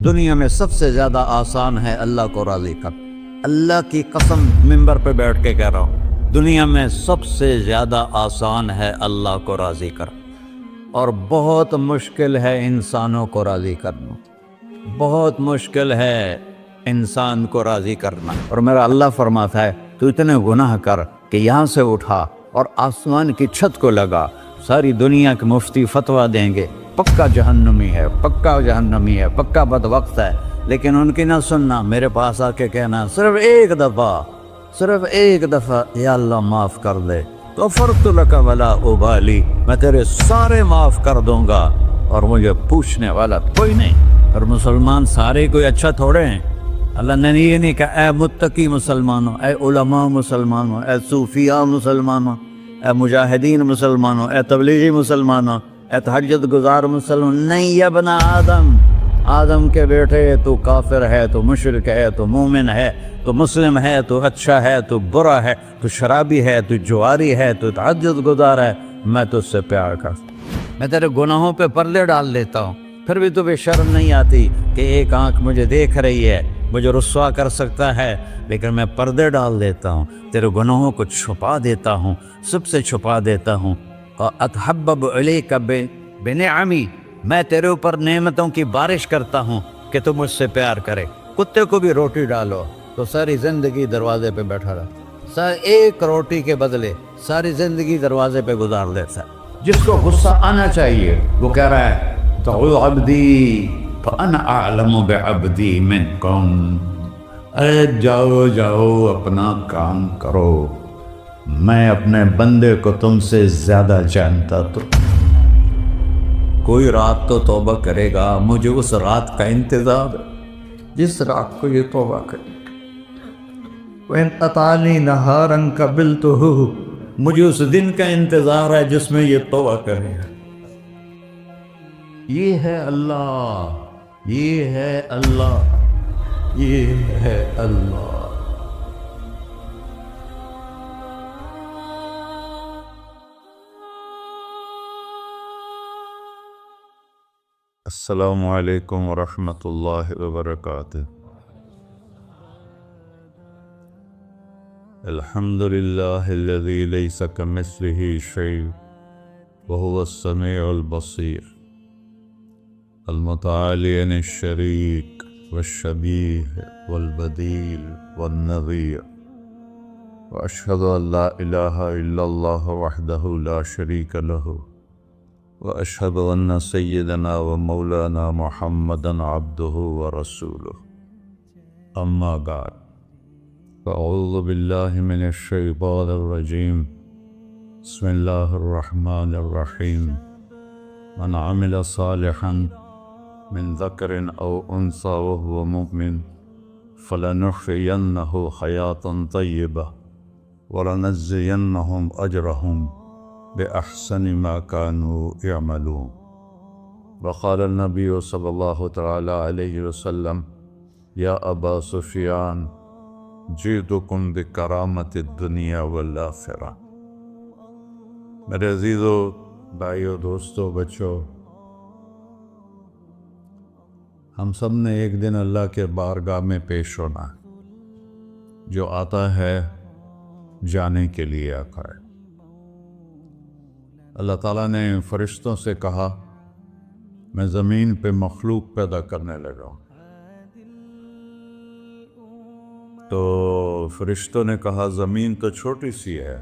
دنیا میں سب سے زیادہ آسان ہے اللہ کو راضی کر۔ اللہ کی قسم منبر پہ بیٹھ کے کہہ رہا ہوں، دنیا میں سب سے زیادہ آسان ہے اللہ کو راضی کر، اور بہت مشکل ہے انسانوں کو راضی کرنا، بہت مشکل ہے انسان کو راضی کرنا۔ اور میرا اللہ فرماتا ہے تو اتنے گناہ کر کہ یہاں سے اٹھا اور آسمان کی چھت کو لگا، ساری دنیا کے مفتی فتویٰ دیں گے پکا جہنمی ہے، پکا جہنمی ہے، پکا بدبخت ہے، لیکن ان کی نہ سننا، میرے پاس آ کے کہنا صرف ایک دفعہ یا اللہ معاف کر دے، غفرت لک ولا ابالی، میں تیرے سارے معاف کر دوں گا اور مجھے پوچھنے والا کوئی نہیں۔ اور مسلمان سارے کوئی اچھا تھوڑے ہیں، اللہ نے یہ نہیں کہا اے متقی مسلمانوں، اے علماء مسلمانوں، اے صوفیاء مسلمانوں، اے مجاہدین مسلمانوں، اے تبلیغی مسلمانوں، اے تہجد گزار مسلمان، نہیں یا بنا آدم کے بیٹے، تو کافر ہے، تو مشرک ہے، تو مومن ہے، تو مسلم ہے، تو اچھا ہے، تو برا ہے، تو شرابی ہے، تو جواری ہے، تو تہجد گزار ہے، میں تجھ سے پیار کرتا ہوں، میں تیرے گناہوں پہ پردے ڈال دیتا ہوں، پھر بھی تمہیں شرم نہیں آتی کہ ایک آنکھ مجھے دیکھ رہی ہے، مجھے رسوا کر سکتا ہے، لیکن میں پردے ڈال دیتا ہوں، تیرے گناہوں کو چھپا دیتا ہوں، سب سے چھپا دیتا ہوں۔ اتحبب علیک بنعمی، میں تیرے اوپر نعمتوں کی بارش کرتا ہوں کہ تم مجھ سے پیار کرے۔ کتے کو بھی روٹی ڈالو تو ساری زندگی دروازے پہ بیٹھا رہا، ایک روٹی کے بدلے ساری زندگی دروازے پہ گزار دیتا ہے۔ جس کو غصہ آنا چاہیے وہ کہہ رہا ہے تو عبدی فانا اعلم بعبدی منکم، اے جاؤ اپنا کام کرو، میں اپنے بندے کو تم سے زیادہ جانتا۔ تو کوئی رات تو توبہ کرے گا، مجھے اس رات کا انتظار ہے جس رات کو یہ توبہ کرے۔ وَإِنْ أَطَعَنِي نَهَارًا قَبِلْتُهُ، مجھے اس دن کا انتظار ہے جس میں یہ توبہ کرے گا۔ یہ ہے اللہ، یہ ہے اللہ، یہ ہے اللہ۔ السلام علیکم ورحمۃ اللہ وبرکاتہ۔ الحمد للہ الذی لیس کمثلہ شیء وہو السمیع البصیر، المتعالی عن الشریک والشبیہ والبدیل والنظیر، واشہد ان لا الہ الا اللہ وحدہ لا شریک لہ، واشہد ان سیدنا و مولانا محمدا عبدہ ورسولہ، اما بعد، فاعوذ باللہ من الشیطان الرجیم، بسم اللہ الرحمن الرحیم، من عمل صالحا من ذکر او انثی وهو مؤمن فلنحیینہ حیاة طیبہ ولنجزینہم اجرہم بأحسن ما كانوا يعملون۔ وقال النبی صلی اللہ تعالی علیہ وسلم یا ابا سفیان جئتکم بکرامت الدنیا والآخرہ۔ میرے عزیزو، بھائیو، دوستو، بچوں، ہم سب نے ایک دن اللہ کے بارگاہ میں پیش ہونا ہے۔ جو آتا ہے جانے کے لیے آتا ہے۔ اللہ تعالیٰ نے فرشتوں سے کہا میں زمین پہ مخلوق پیدا کرنے لگا ہوں، تو فرشتوں نے کہا زمین تو چھوٹی سی ہے،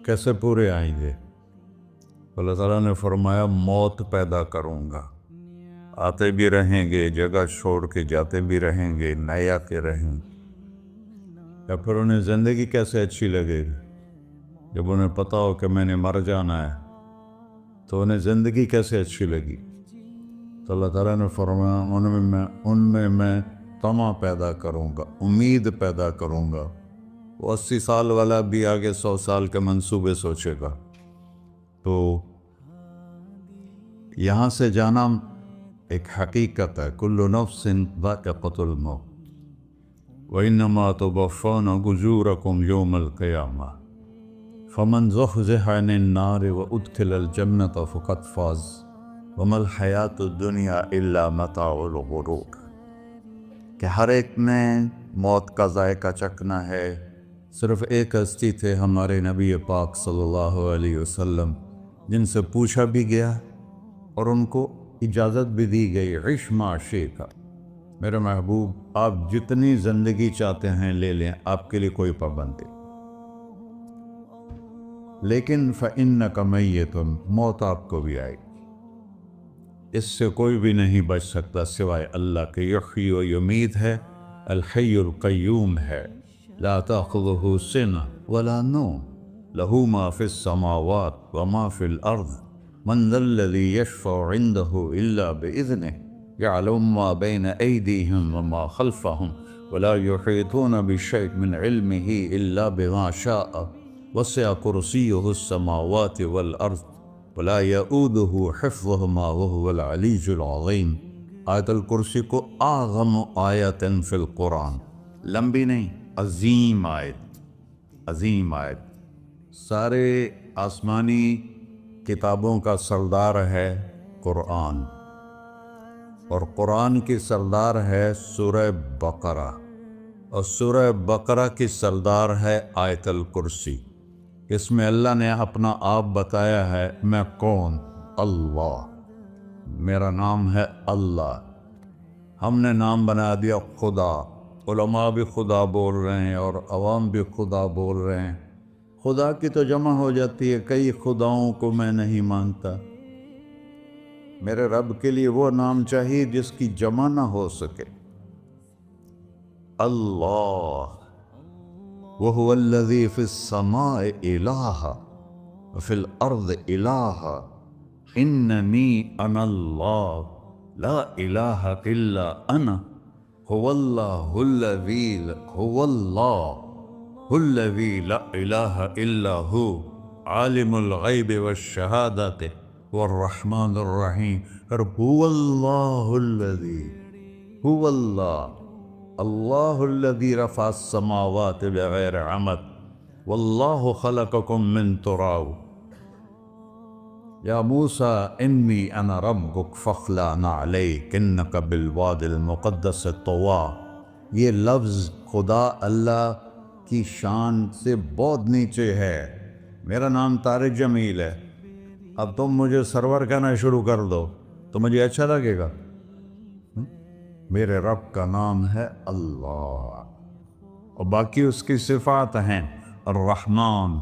کیسے پورے آئیں گے؟ اللہ تعالیٰ نے فرمایا موت پیدا کروں گا، آتے بھی رہیں گے، جگہ چھوڑ کے جاتے بھی رہیں گے، نئے آتے رہیں گے۔ یا پھر انہیں زندگی کیسے اچھی لگے گی؟ جب انہیں پتا ہو کہ میں نے مر جانا ہے تو انہیں زندگی کیسے اچھی لگی؟ تو اللہ تعالیٰ نے فرمایا ان میں میں طمع پیدا کروں گا، امید پیدا کروں گا۔ وہ 80 سال والا بھی آگے 100 سال کے منصوبے سوچے گا۔ تو یہاں سے جانا ایک حقیقت ہے، کل نفس ذائقۃ الموت وإنما توفون أجوركم يوم القيامة فمن زحزح عن النار وأدخل الجنة فقد فاز۔ وما الحیات الدنیا الا متاع الغرور، کہ ہر ایک نے موت کا ذائقہ چکھنا ہے۔ صرف ایک ہستی تھے ہمارے نبی پاک صلی اللہ علیہ وسلم، جن سے پوچھا بھی گیا اور ان کو اجازت بھی دی گئی، عش ما شئت، میرے محبوب آپ جتنی زندگی چاہتے ہیں لے لیں، آپ کے لیے کوئی پابندی، لیکن فإنک میت، موت آپ کو بھی آئے گی، اس سے کوئی بھی نہیں بچ سکتا سوائے اللہ کے۔ یحیی و یمیت ہے، الحی القیوم ہے، لا تأخذہ سنہ ولا نوم، لہ ما فی السماوات وما فی الارض، من ذا الذی یشفع عنده الا بإذنہ، يعلم ما بين أيديهم وما خلفهم ولا يحيطون بشيء من علمه إلا بما شاء، وسع كرسيه السماوات والأرض ولا يؤوده حفظهما وهو العلي العظيم۔ آیت الکرسی کو اعظم آیت فی القرآن، لمبی نہیں، عظیم آیت، عظیم آیت، سارے آسمانی کتابوں کا سردار ہے قرآن، اور قرآن کی سردار ہے سورہ بقرہ، اور سورہ بقرہ کی سردار ہے آیت الکرسی۔ اس میں اللہ نے اپنا آپ بتایا ہے، میں کون؟ اللہ، میرا نام ہے اللہ۔ ہم نے نام بنا دیا خدا، علماء بھی خدا بول رہے ہیں اور عوام بھی خدا بول رہے ہیں۔ خدا کی تو جمع ہو جاتی ہے، کئی خداؤں کو میں نہیں مانتا، میرے رب کے لیے وہ نام چاہیے جس کی جمع نہ ہو سکے۔ اللہ، وہو الذی فی السماء الہ وفی الارض الہ، اننی انا اللہ لا الہ الا انا، هو اللہ الذی لا الہ الا ہو، عالم الغیب والشہادۃ والرحمن الرحیم۔ اور هو اللہ الذی، هو اللہ الذی رفع السماوات بغیر عمد، واللہ خلقکم من تراب، یا موسیٰ انی انا ربک فاخلع نعلیک انک بالوادی المقدس طویٰ۔ یہ لفظ خدا اللہ کی شان سے بہت نیچے ہے۔ میرا نام طارق جمیل ہے، اب تم مجھے سرور کہنا شروع کر دو تو مجھے اچھا لگے گا؟ میرے رب کا نام ہے اللہ، اور باقی اس کی صفات ہیں، الرحمن،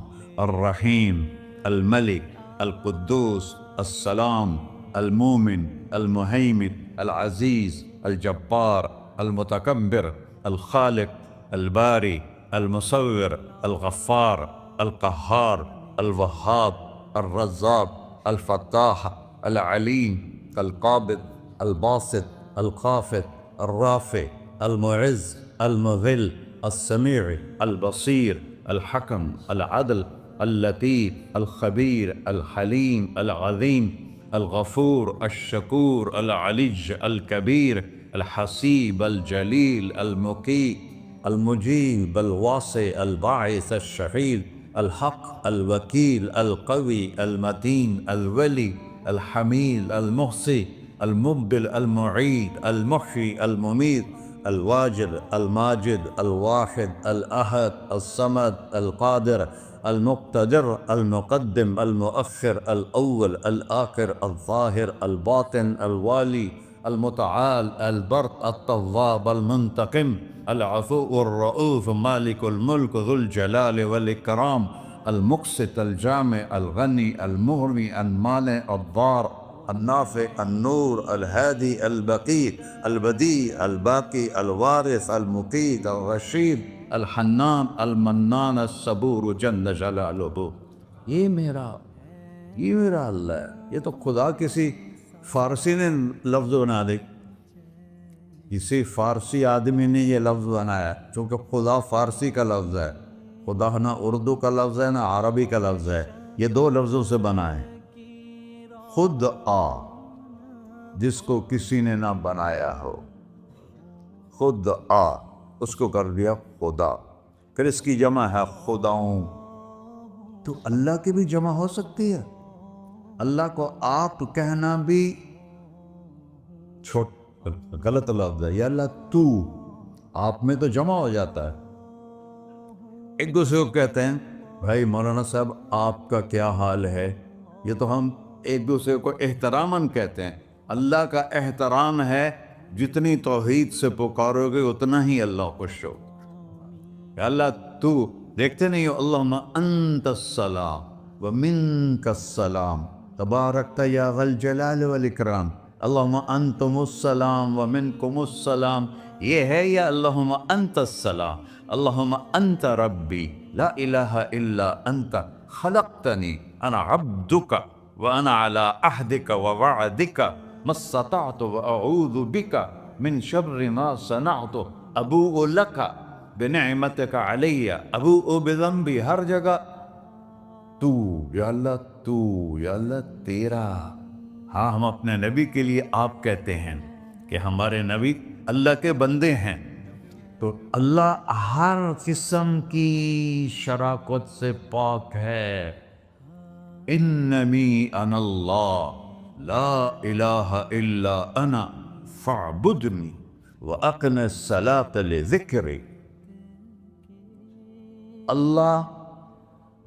الرحیم، الملک، القدوس، السلام، المومن، المہیمن، العزیز، الجبار، المتکبر، الخالق، الباری، المصور، الغفار، القہار، الوہاب، الرزاق، الفتاح، العلیم، القابض، الباسط، الخافض، الرافع، المعز، المذل، السمیع، البصیر، الحکم، العدل، اللطیف، الخبیر، الحلیم، العظیم، الغفور، الشکور، العلی، الکبیر، الحسیب، الجلیل، المقیت، المجیب، الواسع، الباعث، الشہید، الحق، الوکیل، القوی، المتین، الولی، الحمید، المحصی، المبدل، المعید، المحیی، الممیت، الواجد، الماجد، الواحد، الأحد، الصمد، القادر، المقتدر، المقدم، المؤخر، الأول، الآخر، الظاهر، الباطن، الوالي، المتعال، البر، التواب، المنتقم، العفو، الرؤوف، مالك الملك، ذو الجلال والإكرام، المقسط، الجامع، الغني، المغني، المانع، الضار، النافع، النور، الهادي، البقي، البديع، الباقي، الوارث، المقيت، الرشيد، الحنان، المنان، الصبور جل جلالہ۔ یہ میرا اللہ ہے۔ یہ تو خدا کسی فارسی نے لفظ بنا دی، کسی فارسی آدمی نے یہ لفظ بنایا، چونکہ خدا فارسی کا لفظ ہے، خدا نہ اردو کا لفظ ہے نہ عربی کا لفظ ہے، یہ دو لفظوں سے بنا ہے۔ خود آ، جس کو کسی نے نہ بنایا ہو، خود آ، اس کو کر دیا خدا، پھر اس کی جمع ہے خداؤں۔ تو اللہ کی بھی جمع ہو سکتی ہے؟ اللہ کو آپ کہنا بھی چھوٹ غلط لفظ ہے. یا اللہ تو، آپ میں تو جمع ہو جاتا ہے. ایک دوسرے کو کہتے ہیں بھائی مولانا صاحب آپ کا کیا حال ہے. یہ تو ہم ایک دوسرے کو احتراماً کہتے ہیں. اللہ کا احترام ہے جتنی توحید سے پکارو گے اتنا ہی اللہ خوش ہو. کہ اللہ تو، دیکھتے نہیں ہو اللہم انت السلام ومنک السلام تبارکت یا ذا الجلال والاکرام. اللہم انتم السلام ومنکم السلام یہ ہے، یا اللہم انت السلام اللہم انت ربی لا الہ الا انت خلقتنی انا عبدک وانا علی عہدک ووعدک ما استطعت واعوذ بک من شر ما صنعت ابوء لک بنعمتک علی ابوء بذنبی. ہر جگہ تو، یا اللہ تو، یا اللہ تیرا. ہاں ہم اپنے نبی کے لیے آپ کہتے ہیں کہ ہمارے نبی اللہ کے بندے ہیں. تو اللہ ہر قسم کی شراکت سے پاک ہے. اننی انا اللہ لا الہ الا انا فاعبدنی واقم الصلاۃ لذکری. اللہ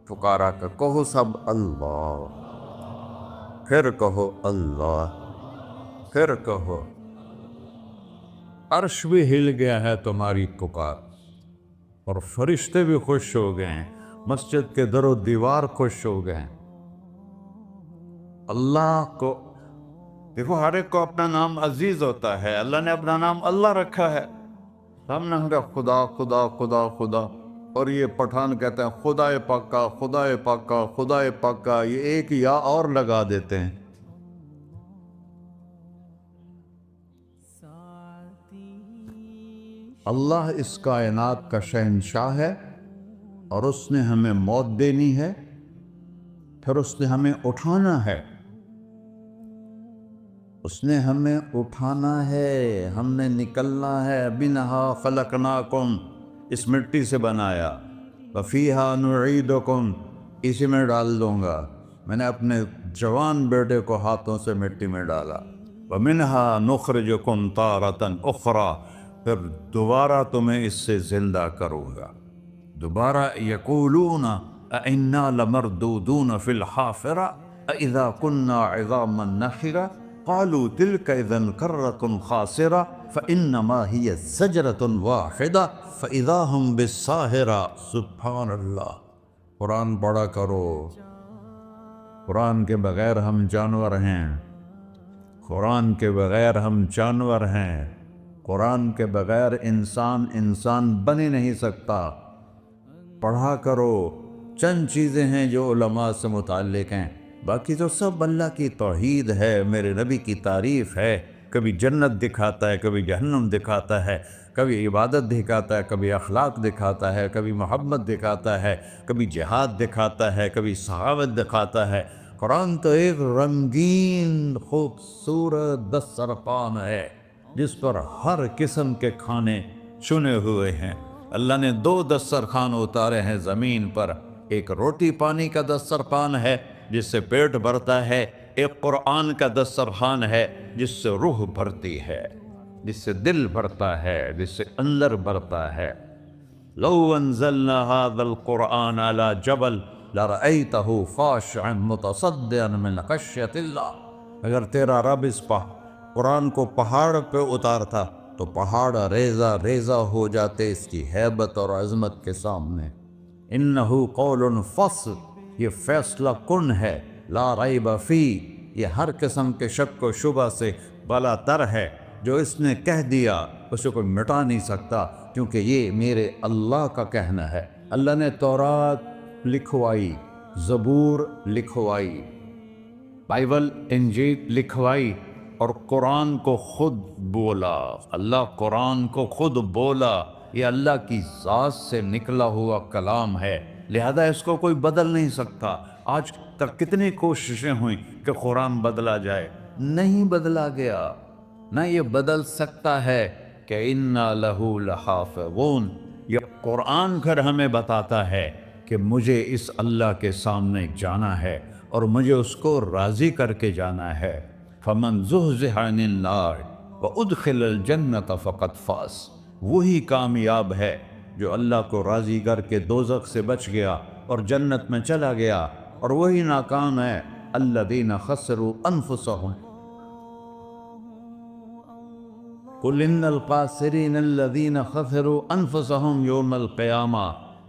پکارا کر کہو سب اللہ، پھر کہو اللہ، پھر کہو. عرش بھی ہل گیا ہے تمہاری پکار، اور فرشتے بھی خوش ہو گئے ہیں، مسجد کے در و دیوار خوش ہو گئے ہیں. اللہ کو دیکھو، ہر ایک کو اپنا نام عزیز ہوتا ہے. اللہ نے اپنا نام اللہ رکھا ہے. ہم نے کہا خدا خدا خدا خدا، اور یہ پٹھان کہتے ہیں خدا پاکا خدا پاکا خدا پاکا. یہ ایک یا اور لگا دیتے ہیں. اللہ اس کائنات کا شہنشاہ ہے، اور اس نے ہمیں موت دینی ہے، پھر اس نے ہمیں اٹھانا ہے. اس نے ہمیں اٹھانا ہے، ہم نے نکلنا ہے. منہا خلقناکم، اس مٹی سے بنایا. وفیہا نعیدکم، اسی میں ڈال دوں گا. میں نے اپنے جوان بیٹے کو ہاتھوں سے مٹی میں ڈالا. ومنہا نخرجکم تارۃ اخری، پھر دوبارہ تمہیں اس سے زندہ کروں گا. دوبارہ یقولون اَإِنَّا لَمَرْدُودُونَ فِي الْحَافِرَةِ أَإِذَا كُنَّا عِظَامًا نَخِرَةً قَالُوا تِلْكَ إِذًا كَرَّةٌ خَاسِرَةٌ فَإِنَّمَا هِيَ زَجْرَةٌ وَاحِدَةٌ فَإِذَا هُمْ بِالسَّاهِرَةِ. سبحان اللہ. قرآن پڑھا کرو. قرآن کے بغیر ہم جانور ہیں. قرآن کے بغیر ہم جانور ہیں. قرآن کے بغیر انسان بن ہی نہیں سکتا. پڑھا کرو. چند چیزیں ہیں جو علماء سے متعلق ہیں، باقی تو سب اللہ کی توحید ہے، میرے نبی کی تعریف ہے. کبھی جنت دکھاتا ہے، کبھی جہنم دکھاتا ہے، کبھی عبادت دکھاتا ہے، کبھی اخلاق دکھاتا ہے، کبھی محبت دکھاتا ہے، کبھی جہاد دکھاتا ہے، کبھی سخاوت دکھاتا ہے. قرآن تو ایک رنگین خوبصورت دسترخوان ہے جس پر ہر قسم کے کھانے چنے ہوئے ہیں. اللہ نے 2 دسترخوان اتارے ہیں زمین پر. ایک روٹی پانی کا دسترخوان ہے جس سے پیٹ بھرتا ہے، ایک قرآن کا دسترخوان ہے جس سے روح بھرتی ہے، جس سے دل بھرتا ہے، جس سے اندر بھرتا ہے. لو انزلنا هذا القرآن على جبل لرأيته خاشعا متصدعا من خشية الله. اگر تیرا رب اس قرآن کو پہاڑ پہ اتارتا تو پہاڑ ریزہ ریزہ ہو جاتے اس کی ہیبت اور عظمت کے سامنے. انہو قول فصل، یہ فیصلہ کن ہے. لا ریب فی، یہ ہر قسم کے شک و شبہ سے بلا تر ہے. جو اس نے کہہ دیا اسے کوئی مٹا نہیں سکتا، کیونکہ یہ میرے اللہ کا کہنا ہے. اللہ نے تورات لکھوائی، زبور لکھوائی، بائبل انجیل لکھوائی، اور قرآن کو خود بولا. اللہ قرآن کو خود بولا. یہ اللہ کی ذات سے نکلا ہوا کلام ہے، لہذا اس کو کوئی بدل نہیں سکتا. آج تک کتنی کوششیں ہوئیں کہ قرآن بدلا جائے، نہیں بدلا گیا. نہ یہ بدل سکتا ہے کہ اِنَّا لَهُ لَحَافِظُونَ. یہ قرآن پھر ہمیں بتاتا ہے کہ مجھے اس اللہ کے سامنے جانا ہے، اور مجھے اس کو راضی کر کے جانا ہے۔ فمن زحزح عن النار وادخل الجنۃ فقد فاز، وہی کامیاب ہے جو اللہ کو راضی کر کے دوزخ سے بچ گیا اور جنت میں چلا گیا، اور وہی ناکام ہے الذین خسروا انفسهم قل ان الخاسرین الذین خسروا انفسهم یوم القیامہ۔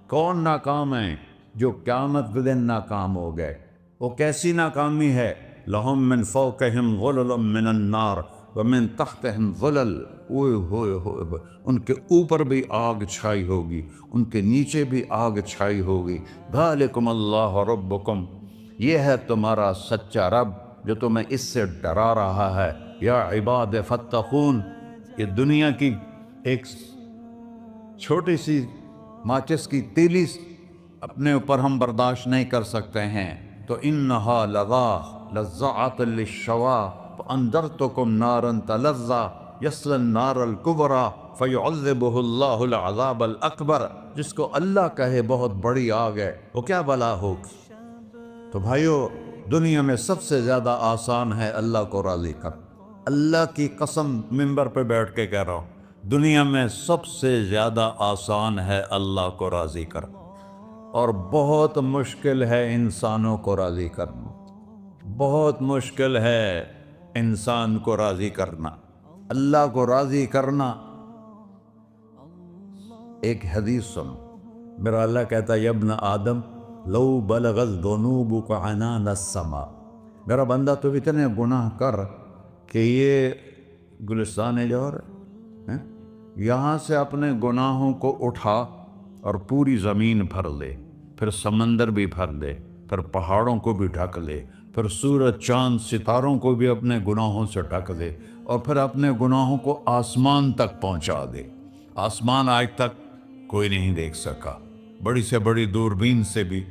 کون ناکام ہیں؟ جو قیامت کے دن ناکام ہو گئے۔ وہ کیسی ناکامی ہے؟ لہم من فوقہم غلل من النار ومن تحتہم ظلل، اوئے ہوئے ہوئے، ان کے اوپر بھی آگ چھائی ہوگی، ان کے نیچے بھی آگ چھائی ہوگی۔ ذالکم اللہ ربکم، یہ ہے تمہارا سچا رب جو تمہیں اس سے ڈرا رہا ہے۔ یا عباد فاتقون، یہ دنیا کی ایک چھوٹی سی ماچس کی تیلی اپنے اوپر ہم برداشت نہیں کر سکتے ہیں، تو انہا لظا لزعۃ للشوا فانذرتکم نارا تلظی یصلی النار الکبری فیعذبہ اللہ العذاب الاکبر۔ جس کو اللہ کہے بہت بڑی آگ ہے، وہ کیا بلا ہوگی؟ تو بھائیو، دنیا میں سب سے زیادہ آسان ہے اللہ کو راضی کر۔ اللہ کی قسم منبر پہ بیٹھ کے کہہ رہا ہوں، دنیا میں سب سے زیادہ آسان ہے اللہ کو راضی کر، اور بہت مشکل ہے انسانوں کو راضی کرنا، بہت مشکل ہے انسان کو راضی کرنا۔ اللہ کو راضی کرنا، ایک حدیث سنو، میرا اللہ کہتا ہے یا ابن آدم لو بلغت ذنوبک عنان السماء، میرا بندہ تو اتنے گناہ کر کہ یہ گلستان جوہر ہے، یہاں سے اپنے گناہوں کو اٹھا اور پوری زمین بھر لے، پھر سمندر بھی بھر لے، پھر پہاڑوں کو بھی ڈھک لے، پھر سورج چاند ستاروں کو بھی اپنے گناہوں سے ڈھک دے، اور پھر اپنے گناہوں کو آسمان تک پہنچا دے۔ آسمان آج تک کوئی نہیں دیکھ سکا، بڑی سے بڑی دوربین سے بھی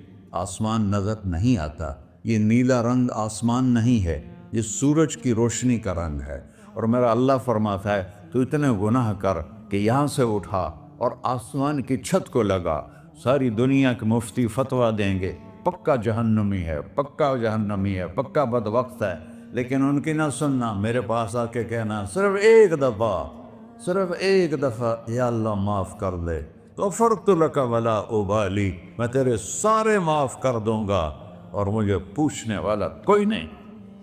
آسمان نظر نہیں آتا۔ یہ نیلا رنگ آسمان نہیں ہے، یہ سورج کی روشنی کا رنگ ہے۔ اور میرا اللہ فرماتا ہے تو اتنے گناہ کر کہ یہاں سے اٹھا اور آسمان کی چھت کو لگا، ساری دنیا کے مفتی فتویٰ دیں گے پکا جہنمی ہے، پکا جہنمی ہے، پکا بدبخت ہے، لیکن ان کی نہ سننا، میرے پاس آ کے کہنا صرف ایک دفعہ یا اللہ معاف کر دے، غفرت لک ولا ابالی، میں تیرے سارے معاف کر دوں گا اور مجھے پوچھنے والا کوئی نہیں۔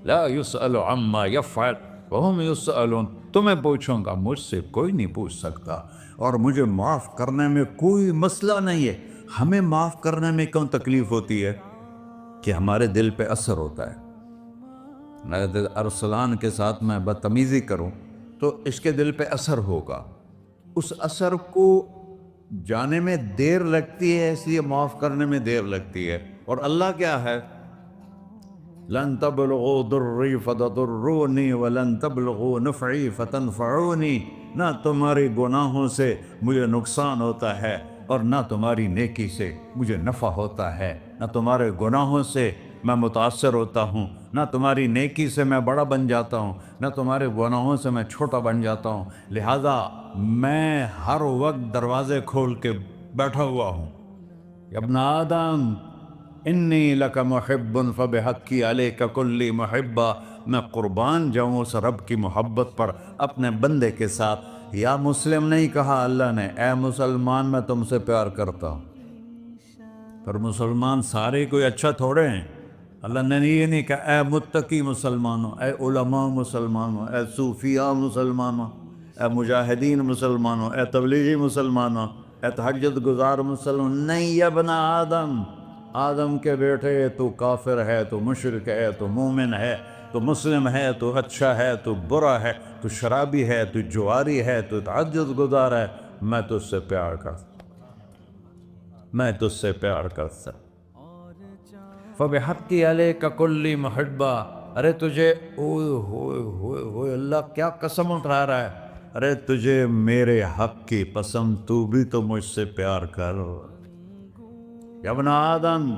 لا یسأل عما یفعل وہم یسألون، تمہیں پوچھوں گا، مجھ سے کوئی نہیں پوچھ سکتا، اور مجھے معاف کرنے میں کوئی مسئلہ نہیں ہے۔ ہمیں معاف کرنے میں کیوں تکلیف ہوتی ہے؟ کہ ہمارے دل پہ اثر ہوتا ہے۔ میں ارسلان کے ساتھ میں بدتمیزی کروں تو اس کے دل پہ اثر ہوگا، اس اثر کو جانے میں دیر لگتی ہے، اس لیے معاف کرنے میں دیر لگتی ہے۔ اور اللہ کیا ہے؟ لن تبلغوا ضری فتضرونی ولن تبلغوا نفعی فتنفعونی، نہ تمہاری گناہوں سے مجھے نقصان ہوتا ہے اور نہ تمہاری نیکی سے مجھے نفع ہوتا ہے، نہ تمہارے گناہوں سے میں متاثر ہوتا ہوں، نہ تمہاری نیکی سے میں بڑا بن جاتا ہوں، نہ تمہارے گناہوں سے میں چھوٹا بن جاتا ہوں، لہذا میں ہر وقت دروازے کھول کے بیٹھا ہوا ہوں۔ یا ابن آدم انی لک محب فبحقی علیک کلی محبہ، میں قربان جاؤں اس رب کی محبت پر اپنے بندے کے ساتھ۔ یا مسلم نہیں کہا اللہ نے، اے مسلمان میں تم سے پیار کرتا ہوں۔ پر مسلمان سارے کوئی اچھا تھوڑے ہیں، اللہ نے یہ نہیں کہا اے متقی مسلمانوں، اے علماء مسلمانوں، اے صوفیاء مسلمانوں، اے مجاہدین مسلمانوں، اے تبلیغی مسلمانوں، اے تہجد گزار مسلمان، نہیں یا ابن آدم، آدم کے بیٹے، تو کافر ہے، تو مشرک ہے، تو مومن ہے، تو مسلم ہے، تو اچھا ہے، تو برا ہے، تو شرابی ہے، تو جواری ہے، تو تہجد گزار ہے، میں تجھ سے پیار کرتا، میں تجھ سے پیار کرتا۔ فبحقی علیک کلی محبہ، ارے تجھے اوئے ہوئے ہوئے ہوئے، اللہ کیا قسم اٹھا رہا ہے، ارے تجھے میرے حق کی قسم، تو بھی تو مجھ سے پیار کر۔ یا ابن آدم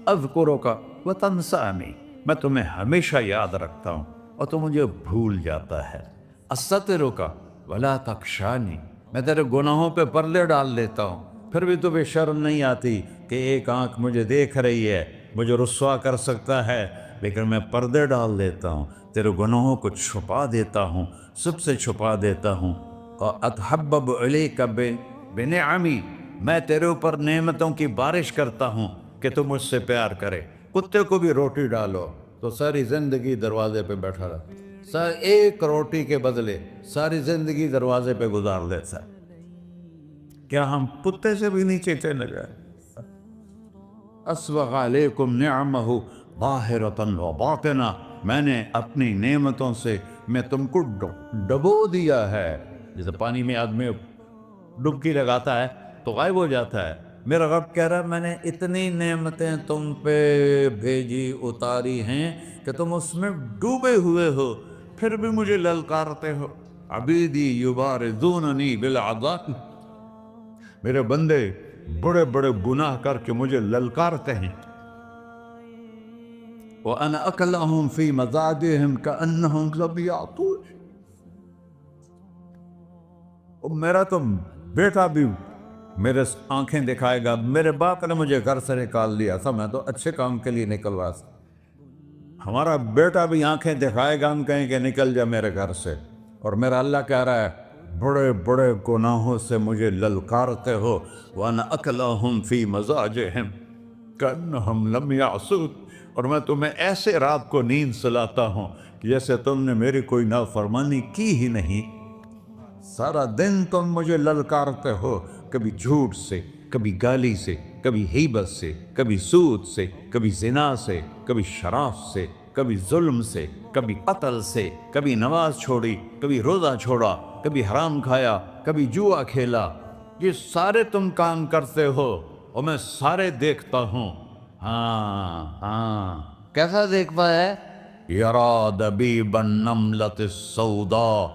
اذکرک وتنسانی، میں تمہیں ہمیشہ یاد رکھتا ہوں اور تو مجھے بھول جاتا ہے۔ استترک ولا تخشانی، میں تیرے گناہوں پہ پردے ڈال لیتا ہوں، پھر بھی تمہیں شرم نہیں آتی کہ ایک آنکھ مجھے دیکھ رہی ہے مجھے رسوا کر سکتا ہے، لیکن میں پردے ڈال دیتا ہوں، تیرے گناہوں کو چھپا دیتا ہوں، سب سے چھپا دیتا ہوں۔ اور اتحبب علیک بنعمی، میں تیرے اوپر نعمتوں کی بارش کرتا ہوں کہ تم مجھ سے پیار کرے۔ کتے کو بھی روٹی ڈالو تو ساری زندگی دروازے پہ بیٹھا رہا، ایک روٹی کے بدلے ساری زندگی دروازے پہ گزار دیتا ہے۔ کیا ہم کتے سے بھی نیچے چلے گئے؟ اسبغ علیکم نعمہ ظاہرۃ و باطنہ، میں نے اپنی نعمتوں سے میں تم کو ڈبو دیا ہے۔ جیسے پانی میں آدمی ڈبکی لگاتا ہے تو غائب ہو جاتا ہے، میرا رب کہہ رہا ہے میں نے اتنی نعمتیں تم پہ بھیجی اتاری ہیں کہ تم اس میں ڈوبے ہوئے ہو، پھر بھی مجھے للکارتے ہو۔ عبیدی یبارزوننی بالعذاب، میرے بندے بڑے بڑے گناہ کر کے مجھے للکارتے ہیں۔ وَأَنَا أَكْلَهُمْ فِي مَزَاجِهِمْ كَأَنَّهُمْ لَمْ يَعْطُونِ، میرا تو بیٹا بھی میرے آنکھیں دکھائے گا، میرے باپ نے مجھے گھر سے نکال دیا تھا، میں تو اچھے کام کے لیے نکل رہا تھا، ہمارا بیٹا بھی آنکھیں دکھائے گا، ہم کہیں کہ نکل جا میرے گھر سے۔ اور میرا اللہ کہہ رہا ہے بڑے بڑے گناہوں سے مجھے للکارتے ہو۔ وَأَنَا أَكْلَهُمْ فِي مَزَاجِهِمْ كَأَنَّهُمْ لَمْ يَعْصُونِ، اور میں تمہیں ایسے رات کو نیند سلاتا ہوں کہ جیسے تم نے میری کوئی نافرمانی کی ہی نہیں۔ سارا دن تم مجھے للکارتے ہو، کبھی جھوٹ سے، کبھی گالی سے، کبھی غیبت سے، کبھی سود سے، کبھی زنا سے، کبھی شراب سے، کبھی ظلم سے، کبھی قتل سے، کبھی نماز چھوڑی، کبھی روزہ چھوڑا، کبھی حرام کھایا، کبھی جوا کھیلا۔ یہ سارے تم کام کرتے ہو اور میں سارے دیکھتا ہوں۔ ہاں کیسا دیکھتا ہے؟ یرا دبیب النملۃ السوداء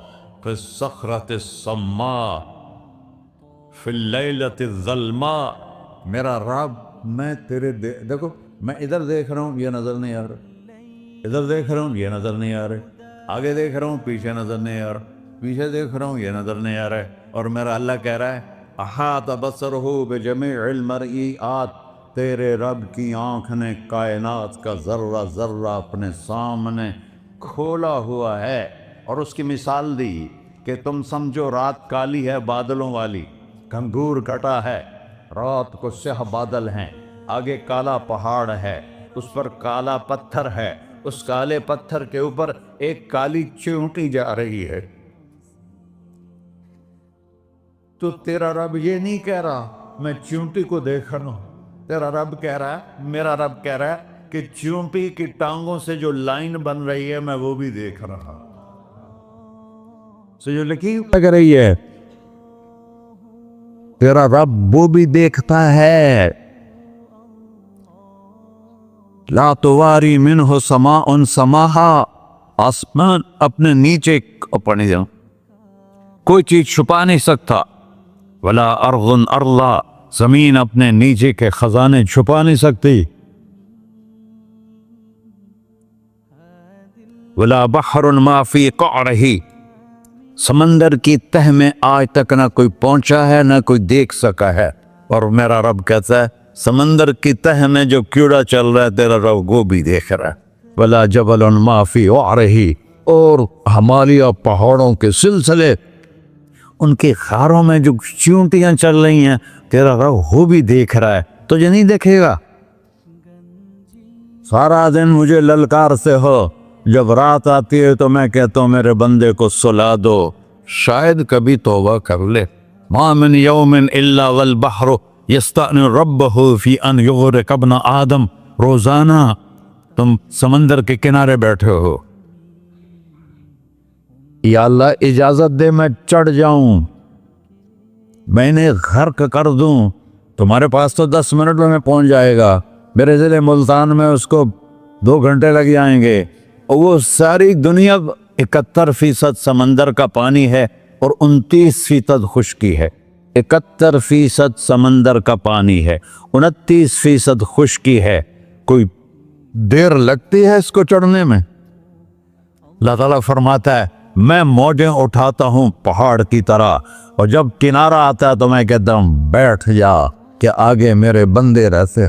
فی الصخرۃ الصماء فی اللیلۃ الظلماء، میرا رب میں تیرے دیکھو، میں ادھر دیکھ رہا ہوں یہ نظر نہیں آ رہا، ادھر دیکھ رہا ہوں یہ نظر نہیں آ رہا، آگے دیکھ رہا ہوں پیچھے نظر نہیں آ رہا، پیچھے دیکھ رہا ہوں یہ نظر نہیں آ رہا ہے، اور میرا اللہ کہہ رہا ہے احاط بصرہ بجمیع المرئیات، تیرے رب کی آنکھ نے کائنات کا ذرہ ذرہ اپنے سامنے کھولا ہوا ہے۔ اور اس کی مثال دی کہ تم سمجھو رات کالی ہے بادلوں والی، گھنگور گھٹا ہے، رات کو سیاہ بادل ہیں، آگے کالا پہاڑ ہے، اس پر کالا پتھر ہے، اس کالے پتھر کے اوپر ایک کالی چیونٹی جا رہی ہے۔ تو تیرا رب یہ نہیں کہہ رہا میں چیونٹی کو دیکھ رہا ہوں، تیرا رب کہہ رہا ہے، میرا رب کہہ رہا ہے کہ چیونٹی کی ٹانگوں سے جو لائن بن رہی ہے میں وہ بھی دیکھ رہا ہوں، جو لکیر لگ رہی ہے تیرا رب وہ بھی دیکھتا ہے۔ لا تواری منہ سماء سماہا، آسمان اپنے نیچے اپنے کوئی چیز چھپا نہیں سکتا، ولا ارض ارضا، زمین اپنے نیچے کے خزانے چھپا نہیں سکتی، ولا بحر ما فی قعرہ، سمندر کی تہ میں آج تک نہ کوئی پہنچا ہے نہ کوئی دیکھ سکا ہے، اور میرا رب کہتا ہے سمندر کی تہ میں جو کیڑا چل رہا ہے تیرا رب وہ بھی دیکھ رہا ہے، ولا جبل ما فی وعرہ، اور ہمالیہ پہاڑوں کے سلسلے ان کے خاروں میں جو چیونٹیاں چل رہی ہیں تیرا رب وہ بھی دیکھ رہا ہے، تجھے نہیں دیکھے گا؟ سارا دن مجھے للکارتے ہو، جب رات آتی ہے تو میں کہتا ہوں میرے بندے کو سلا دو، شاید کبھی توبہ کر لے۔ ما من یوم الا والبحر یستأذن ربہ فی ان یغرق ابن آدم، روزانہ تم سمندر کے کنارے بیٹھے ہو، یا اللہ اجازت دے میں چڑھ جاؤں، میں نے غرق کر دوں، تمہارے پاس تو 10 منٹ میں پہنچ جائے گا، میرے ضلع ملتان میں اس کو 2 گھنٹے لگ جائیں گے، اور وہ ساری دنیا 71% سمندر کا پانی ہے اور 29% خشکی ہے، 71% سمندر کا پانی ہے، 29% خشکی ہے، کوئی دیر لگتی ہے اس کو چڑھنے میں؟ اللہ تعالیٰ فرماتا ہے میں موجیں اٹھاتا ہوں پہاڑ کی طرح، اور جب کنارہ آتا ہے تو میں کہتا ہوں بیٹھ جا کہ آگے میرے بندے رہتے۔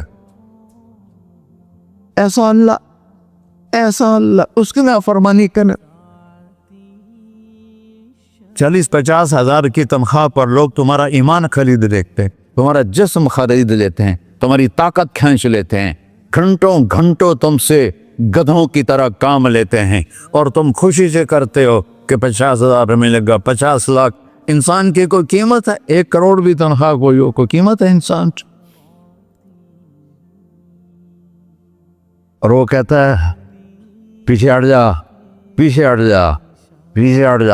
ایسا اللہ اس کی نافرمانی کرنا. 40-50 ہزار کی تنخواہ پر لوگ تمہارا ایمان خرید لیتے ہیں, تمہارا جسم خرید لیتے ہیں, تمہاری طاقت کھینچ لیتے ہیں, گھنٹوں تم سے گدھوں کی طرح کام لیتے ہیں, اور تم خوشی سے کرتے ہو کہ 50,000 ملے گا, 50 لاکھ. انسان کی کوئی قیمت ہے؟ 1 کروڑ بھی تنخواہ کوئی قیمت ہے انسان؟ اور وہ کہتا ہے پیچھے ہٹ جا,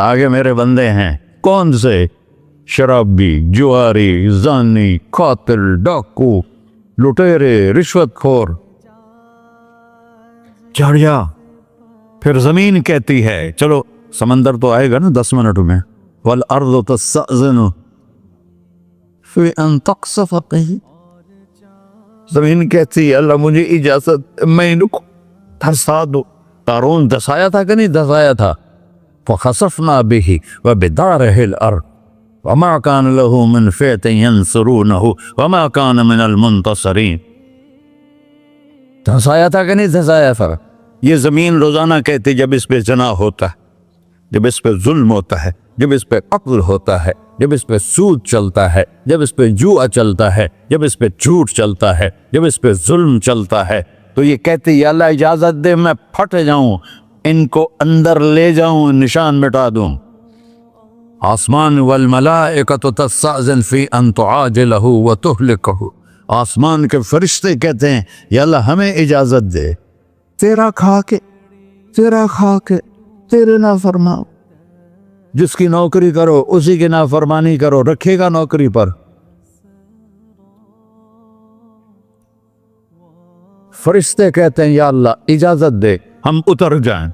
آگے میرے بندے ہیں. کون سے؟ شرابی, جواری, زانی, قاتل, ڈاکو, لٹیرے, رشوت خور. چڑھ جا. پھر زمین کہتی ہے چلو سمندر تو آئے گا نا 10 منٹ میں. والارض تستأذن فی ان تقصف به. زمین کہتی ہے اللہ مجھے اجازت, میں ان کو دھسا دو. قارون دھسایا تھا کہ نہیں دھسایا تھا؟ فخسفنا به وبداره الارض وما كان له من فئة ينصرونه وما كان من المنتصرين. دھسایا تھا کہ نہیں دھسایا تھا؟ یہ زمین روزانہ کہتی جب اس پہ زنا ہوتا ہے, جب اس پہ ظلم ہوتا ہے, جب اس پہ قتل ہوتا ہے, جب اس پہ سود چلتا ہے, جب اس پہ جوا چلتا ہے, جب اس پہ جھوٹ چلتا ہے, جب اس پہ ظلم چلتا ہے, تو یہ کہتے یا اللہ اجازت دے میں پھٹ جاؤں, ان کو اندر لے جاؤں, نشان مٹا دوں. آسمان والملائکۃ تستأذن فی ان تعاجلہ وتہلکہ. آسمان کے فرشتے کہتے ہیں یا اللہ ہمیں اجازت دے, تیرا کھا کے تیرے نافرماؤ. جس کی نوکری کرو اسی کی نافرمانی کرو, رکھے گا نوکری پر. فرشتے کہتے ہیں یا اللہ اجازت دے ہم اتر جائیں,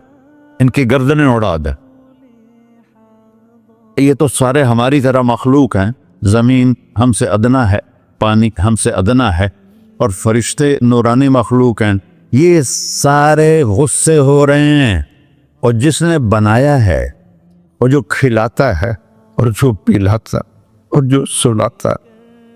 ان کی گردنیں اڑا دیں. یہ تو سارے ہماری طرح مخلوق ہیں. زمین ہم سے ادنا ہے, پانی ہم سے ادنا ہے, اور فرشتے نورانی مخلوق ہیں. یہ سارے غصے ہو رہے ہیں, اور جس نے بنایا ہے, اور جو کھلاتا ہے, اور جو پلاتا, اور جو سلاتا,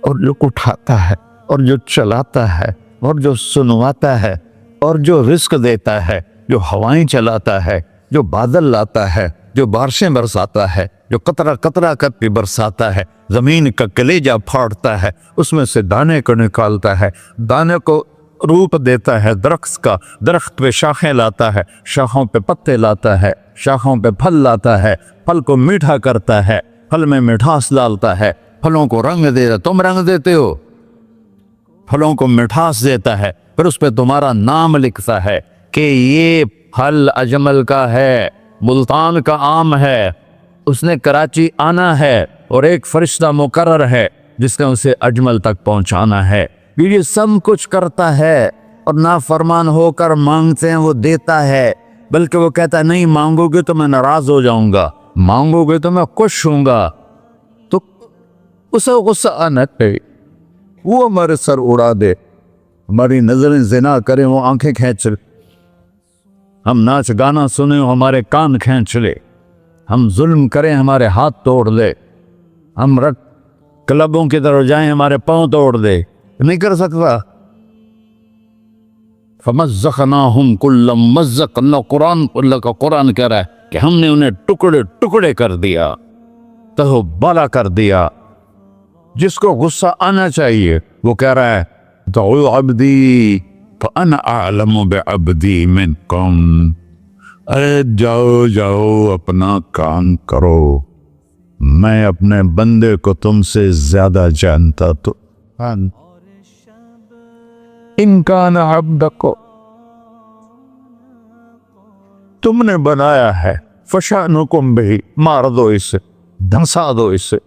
اور جو اٹھاتا ہے, اور جو چلاتا ہے, اور جو سنواتا ہے, اور جو رزق دیتا ہے, جو ہوائیں چلاتا ہے, جو بادل لاتا ہے, جو بارشیں برساتا ہے, جو قطرہ قطرہ کر کے برساتا ہے, زمین کا کلیجہ پھاڑتا ہے, اس میں سے دانے کو نکالتا ہے, دانے کو روپ دیتا ہے درخت کا, درخت پہ شاخیں لاتا ہے, شاخوں پہ پتے لاتا ہے, شاخوں پہ پھل لاتا ہے, پھل کو میٹھا کرتا ہے, پھل میں مٹھاس ڈالتا ہے, پھلوں کو رنگ دیتا. تم رنگ دیتے ہو, پھلوں کو مٹھاس دیتا ہے, پھر اس پہ تمہارا نام لکھتا ہے کہ یہ پھل اجمل کا ہے, ملتان کا آم ہے, اس نے کراچی آنا ہے, اور ایک فرشتہ مقرر ہے جس نے اسے اجمل تک پہنچانا ہے. یہ سب کچھ کرتا ہے, اور نافرمان ہو کر مانگتے ہیں وہ دیتا ہے, بلکہ وہ کہتا ہے نہیں مانگو گے تو میں ناراض ہو جاؤں گا, مانگو گے تو میں خوش ہوں گا. تو اسے غصہ آنا چاہیے, وہ ہمارے سر اڑا دے, ہماری نظریں زنا کریں وہ آنکھیں کھینچ لے, ہم ناچ گانا سنیں ہمارے کان کھینچ لے, ہم ظلم کریں ہمارے ہاتھ توڑ دے, ہم رٹ کلبوں کی طرف جائیں ہمارے پاؤں توڑ دے. نہیں کر سکتا. فمزقناہم کل ممزق. اللہ کا قرآن کہہ رہا ہے کہ ہم نے انہیں ٹکڑے ٹکڑے کر دیا, تہو بالا کر دیا. جس کو غصہ آنا چاہیے وہ کہہ رہا ہے دعو عبدی فانا اعلم بعبدی منکم. ارے جاؤ اپنا کام کرو, میں اپنے بندے کو تم سے زیادہ جانتا. تو ان کان عبدک, تم نے بنایا ہے, فشانکم بہ, مار دو اسے, دھنسا دو اسے,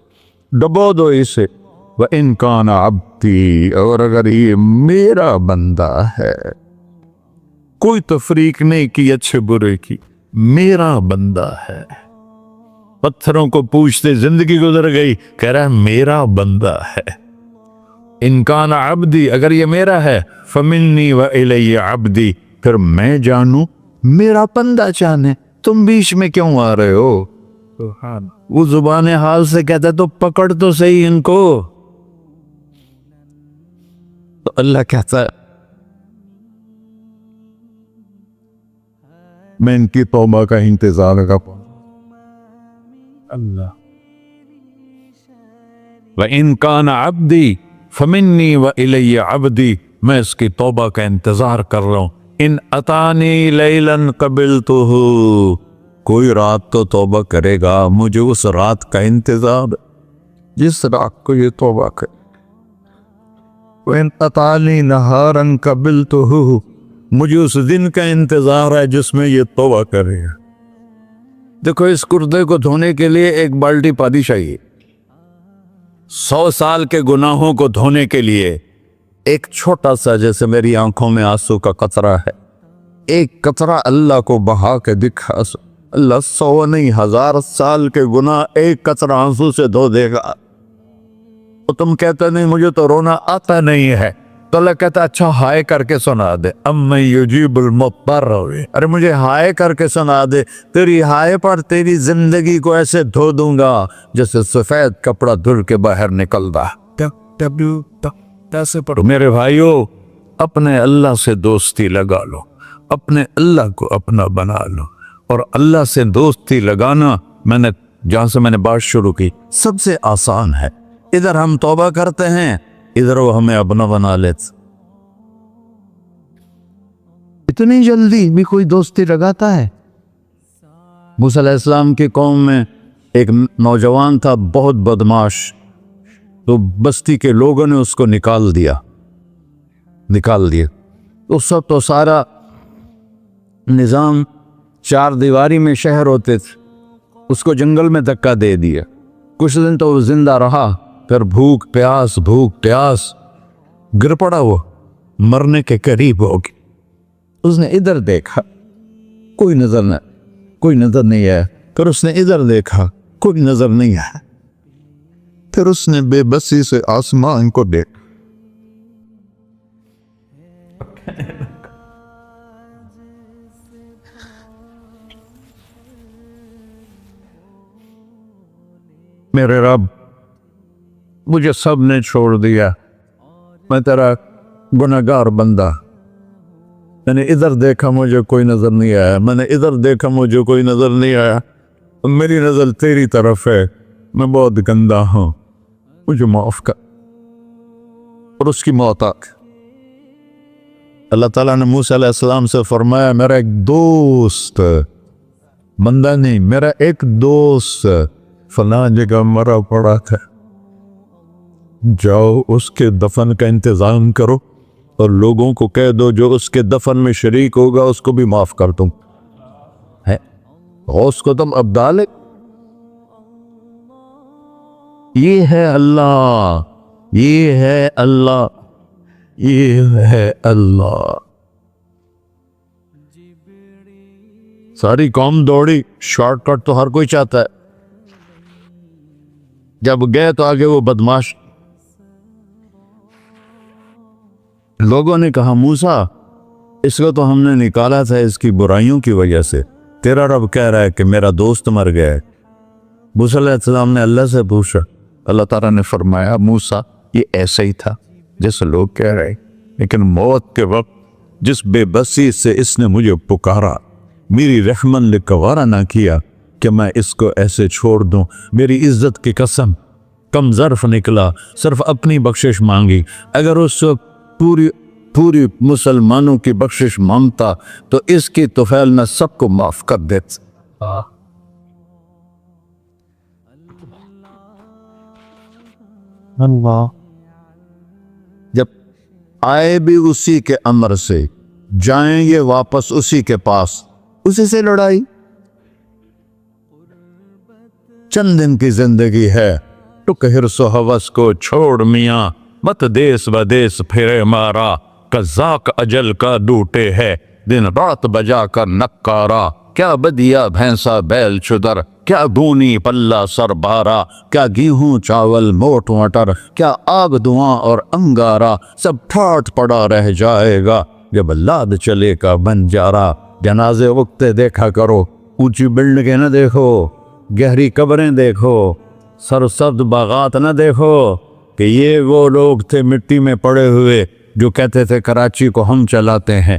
ڈبو دو اسے. وَإِن كَانَ عَبْدِي, اور اگر یہ میرا بندہ ہے, کوئی تفریق نہیں کی اچھے برے کی, میرا بندہ ہے. پتھروں کو پوچھتے زندگی گزر گئی, کہہ رہا ہے میرا بندہ ہے. ان کان عبدی, اگر یہ میرا ہے, فمنی والی عبدی, پھر میں جانوں میرا بندہ جانے, تم بیچ میں کیوں آ رہے ہو؟ وہ زبان حال سے کہتا ہے تو پکڑ تو صحیح ان کو. تو اللہ کہتا ہے میں ان کی توبہ کا انتظار کروں. اللہ وَإِن كَانَ عَبْدِي فَمِنِّي وَإِلَيَّ عَبْدِي، میں اس کی توبہ کا انتظار کر رہا ہوں. ان اتانی لیلاً قبلتہ، کوئی رات تو توبہ کرے گا، مجھے اس رات کا انتظار جس رات کو یہ توبہ کرے. وَإِنْ أَطَالِي نَهَارًا قَبِلْتُهُ، مجھے اس دن کا انتظار ہے جس میں یہ توبہ کرے گا. دیکھو اس کردے کو دھونے کے لیے ایک بالٹی پانی چاہیے. 100 سال کے گناہوں کو دھونے کے لیے ایک چھوٹا سا، جیسے میری آنکھوں میں آنسو کا قطرہ ہے، ایک قطرہ اللہ کو بہا کے دکھا. اللہ 100 نہیں 1000 سال کے گناہ ایک قطرہ آنسو سے دھو دے گا. تو تم کہتے نہیں مجھے تو رونا آتا نہیں ہے، تو اللہ کہتا اچھا ہائے کر کے سنا دے. اَمَّن يُجِيبُ الْمُضْطَرَّ، ارے مجھے ہائے کر کے سنا دے. تیری ہائے پر تیری زندگی کو ایسے دھو دوں گا جیسے سفید کپڑا دھل کے باہر نکلتا. میرے بھائیو، اپنے اللہ سے دوستی لگا لو، اپنے اللہ کو اپنا بنا لو. اور اللہ سے دوستی لگانا، جہاں سے میں نے بات شروع کی، سب سے آسان ہے. ادھر ہم توبہ کرتے ہیں، ادھر وہ ہمیں اپنا بنا لیتے. اتنی جلدی بھی کوئی دوستی لگاتا ہے؟ موسیٰ علیہ السلام کی قوم میں ایک نوجوان تھا بہت بدماش، تو بستی کے لوگوں نے اس کو نکال دیا. اس وقت تو سارا نظام 4 دیواری میں شہر ہوتے تھے، اس کو جنگل میں دھکا دے دیا. کچھ دن تو وہ زندہ رہا، پھر بھوک پیاس گر پڑا، وہ مرنے کے قریب ہو گیا. اس نے ادھر دیکھا، کوئی نظر نہیں آیا. پھر اس نے ادھر دیکھا، کوئی نظر نہیں آیا. پھر اس نے بے بسی سے آسمان کو دیکھا. میرے رب، مجھے سب نے چھوڑ دیا، میں تیرا گناہگار بندہ. میں نے ادھر دیکھا مجھے کوئی نظر نہیں آیا، میں نے ادھر دیکھا مجھے کوئی نظر نہیں آیا. میری نظر تیری طرف ہے، میں بہت گندا ہوں، مجھے معاف کر. اور اس کی موت آ گئی. اللہ تعالیٰ نے موسیٰ علیہ السلام سے فرمایا میرا ایک دوست، بندہ نہیں، میرا ایک دوست فلاں جگہ مرا پڑا تھا، جاؤ اس کے دفن کا انتظام کرو اور لوگوں کو کہہ دو جو اس کے دفن میں شریک ہوگا اس کو بھی معاف کر دوں. غوث کو تم ابدال. یہ ہے اللہ، یہ ہے اللہ، یہ ہے اللہ. ساری قوم دوڑی، شارٹ کٹ تو ہر کوئی چاہتا ہے. جب گئے تو آگے وہ بدماش. لوگوں نے کہا موسیٰ، اس کو تو ہم نے نکالا تھا اس کی برائیوں کی وجہ سے، تیرا رب کہہ رہا ہے کہ میرا دوست مر گیا ہے. موسیٰ علیہ السلام نے اللہ سے پوچھا. اللہ تعالیٰ نے فرمایا موسیٰ یہ ایسا ہی تھا جیسے لوگ کہہ رہے، لیکن موت کے وقت جس بے بسی سے اس نے مجھے پکارا، میری رحمت نے گوارا نہ کیا کہ میں اس کو ایسے چھوڑ دوں. میری عزت کی قسم، کم ظرف نکلا، صرف اپنی بخشش مانگی. اگر اس وقت پوری مسلمانوں کی بخشش مانگتا تو اس کی طفیل نہ سب کو معاف کر دیتا. اللہ جب آئے بھی اسی کے امر سے، جائیں گے واپس اسی کے پاس، اسی سے لڑائی. چند دن کی زندگی ہے، ٹک حرص و ہوس کو چھوڑ میاں، مت دیس بدیس پھرے مارا. قزاق اجل کا ڈوٹے ہے، دن رات بجا کر نکارا. کیا بدیا بھینسا بیل چدر، کیا گونی پلہ سر بارا. کیا گیہوں چاول موٹ مٹر، کیا آگ دھواں اور انگارا. سب ٹھاٹ پڑا رہ جائے گا جب لاد چلے کا بنجارا. جنازے اگتے دیکھا کرو، اونچی بلڈنگیں نہ دیکھو، گہری قبریں دیکھو، سرسبز باغات نہ دیکھو کہ یہ وہ لوگ تھے مٹی میں پڑے ہوئے جو کہتے تھے کراچی کو ہم چلاتے ہیں.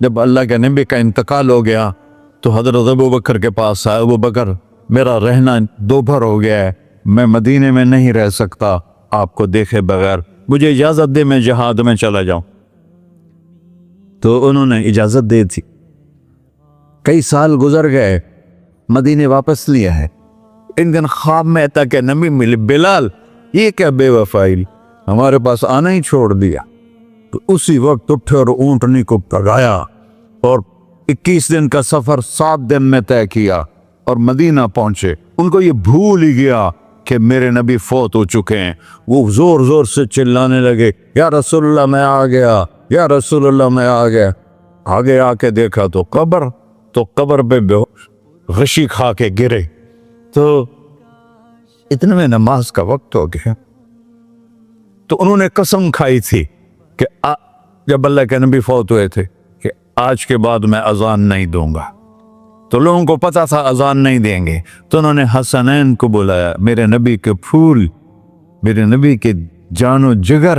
جب اللہ کے نبی کا انتقال ہو گیا تو حضرت ابوبکر کے پاس آیا، ابوبکر میرا رہنا دوپہر ہو گیا ہے، میں مدینے میں نہیں رہ سکتا آپ کو دیکھے بغیر، مجھے اجازت دے میں جہاد میں چلا جاؤں۔ تو انہوں نے اجازت دے تھی۔ کئی سال گزر گئے، مدینے واپس لیا ہے، ان دن خواب میں آتا کہ نبی ملے، بلال یہ کیا بے وفائی، ہمارے پاس آنا ہی چھوڑ دیا۔ تو اسی وقت اٹھے اور اونٹنی کو پگایا اور 21 دن کا سفر 7 دن میں طے کیا اور مدینہ پہنچے۔ ان کو یہ بھول ہی گیا کہ میرے نبی فوت ہو چکے ہیں۔ وہ زور زور سے چلانے لگے، یا رسول اللہ میں آ گیا، یا رسول اللہ میں آ گیا۔ آگے آ کے دیکھا تو قبر پہ غشی کھا کے گرے۔ تو اتنے میں نماز کا وقت ہو گیا۔ تو انہوں نے قسم کھائی تھی کہ جب اللہ کے نبی فوت ہوئے تھے کہ آج کے بعد میں اذان نہیں دوں گا۔ تو لوگوں کو پتا تھا اذان نہیں دیں گے، تو انہوں نے حسنین کو بلایا، میرے نبی کے پھول، میرے نبی کے جان و جگر،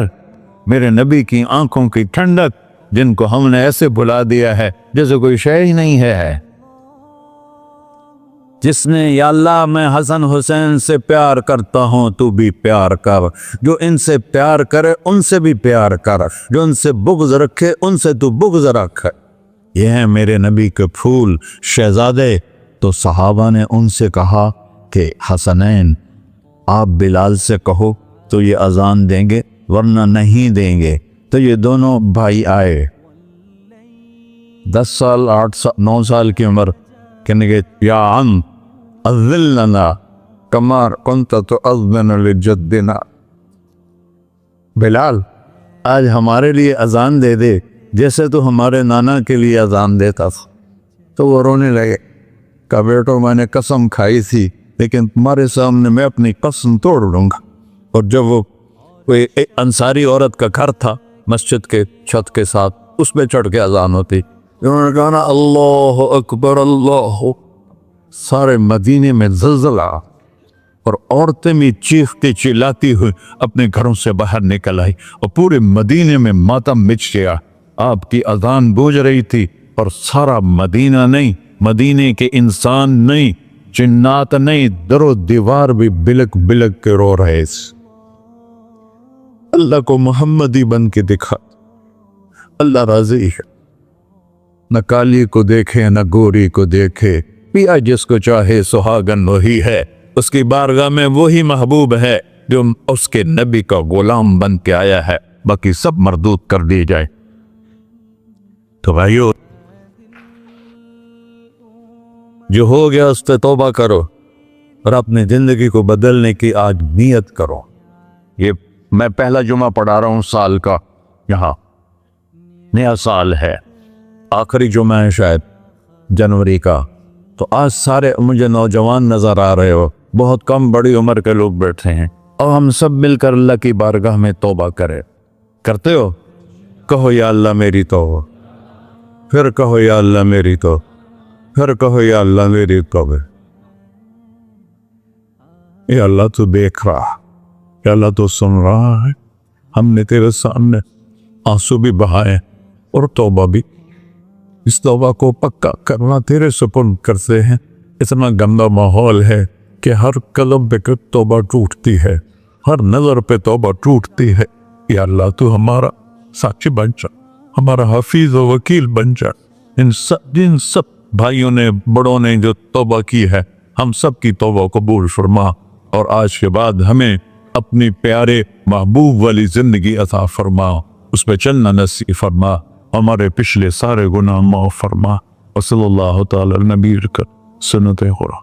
میرے نبی کی آنکھوں کی ٹھنڈک، جن کو ہم نے ایسے بلا دیا ہے جیسے کوئی شے ہی نہیں ہے۔ جس نے یا اللہ میں حسن حسین سے پیار کرتا ہوں تو بھی پیار کر، جو ان سے پیار کرے ان سے بھی پیار کر، جو ان سے بغض رکھے ان سے تو بغض رکھ۔ یہ ہیں میرے نبی کے پھول شہزادے۔ تو صحابہ نے ان سے کہا کہ حسنین آپ بلال سے کہو تو یہ اذان دیں گے، ورنہ نہیں دیں گے۔ تو یہ دونوں بھائی آئے، 10 سال 8 سال 9 سال کی عمر، کہنے گے یا عم اذن لنا کما کنت تؤذن لجدنا، بلال آج ہمارے لیے اذان دے دے جیسے تو ہمارے نانا کے لیے اذان دیتا تھا۔ تو وہ رونے لگے، کہا بیٹو میں نے قسم کھائی تھی لیکن تمہارے سامنے میں اپنی قسم توڑ لوں گا۔ اور جب وہ کوئی انصاری عورت کا گھر تھا مسجد کے چھت کے ساتھ، اس پہ چڑھ کے اذان ہوتی، انہوں نے کہا نا اللہ اکبر اللہ، سارے مدینے میں زلزلہ، اور عورتیں بھی چیختی چلاتی ہوئی اپنے گھروں سے باہر نکل آئی، اور پورے مدینے میں ماتم مچ گیا۔ آپ کی اذان گونج رہی تھی اور سارا مدینہ نہیں، مدینے کے انسان نہیں، جنات نہیں، در و دیوار بھی بلک بلک کے رو رہے۔ اللہ کو محمدی بن کے دکھا، اللہ راضی ہے، نہ کالی کو دیکھے نہ گوری کو دیکھے، پیا جس کو چاہے سہاگن وہی ہے، اس کی بارگاہ میں وہی محبوب ہے جو اس کے نبی کا غلام بن کے آیا ہے، باقی سب مردود کر دی جائے۔ تو بھائیو جو ہو گیا اس پہ توبہ کرو اور اپنی زندگی کو بدلنے کی آج نیت کرو۔ یہ میں پہلا جمعہ پڑھا رہا ہوں سال کا، یہاں نیا سال ہے، آخری جمعہ ہے شاید جنوری کا۔ تو آج سارے مجھے نوجوان نظر آ رہے ہو، بہت کم بڑی عمر کے لوگ بیٹھے ہیں، اور ہم سب مل کر اللہ کی بارگاہ میں توبہ کرتے ہو؟ کہو یا اللہ میری توبہ، پھر کہو یا اللہ میری توبہ، پھر کہو یا اللہ میری توبہ۔ یا اللہ تو دیکھ رہا، یا اللہ تو سن رہا ہے، ہم نے تیرے سامنے آنسو بھی بہائے اور توبہ بھی، اس توبہ کو پکا کرنا تیرے سپرد کرتے ہیں۔ اتنا گندا ماحول ہے کہ ہر قلب پہ توبہ ٹوٹتی ہے، ہر نظر پہ توبہ ٹوٹتی ہے۔ یا اللہ تو ہمارا ساتھی بن جا، ہمارا حفیظ و وکیل بن جا۔ جن سب بھائیوں نے بڑوں نے جو توبہ کی ہے، ہم سب کی توبہ قبول فرما، اور آج کے بعد ہمیں اپنی پیارے محبوب والی زندگی عطا فرما، اس پہ چلنا نصیب فرما، ہمارے پچھلے سارے گناہ معاف فرما۔ وصلی اللہ تعالی نبی کر سنت خورا۔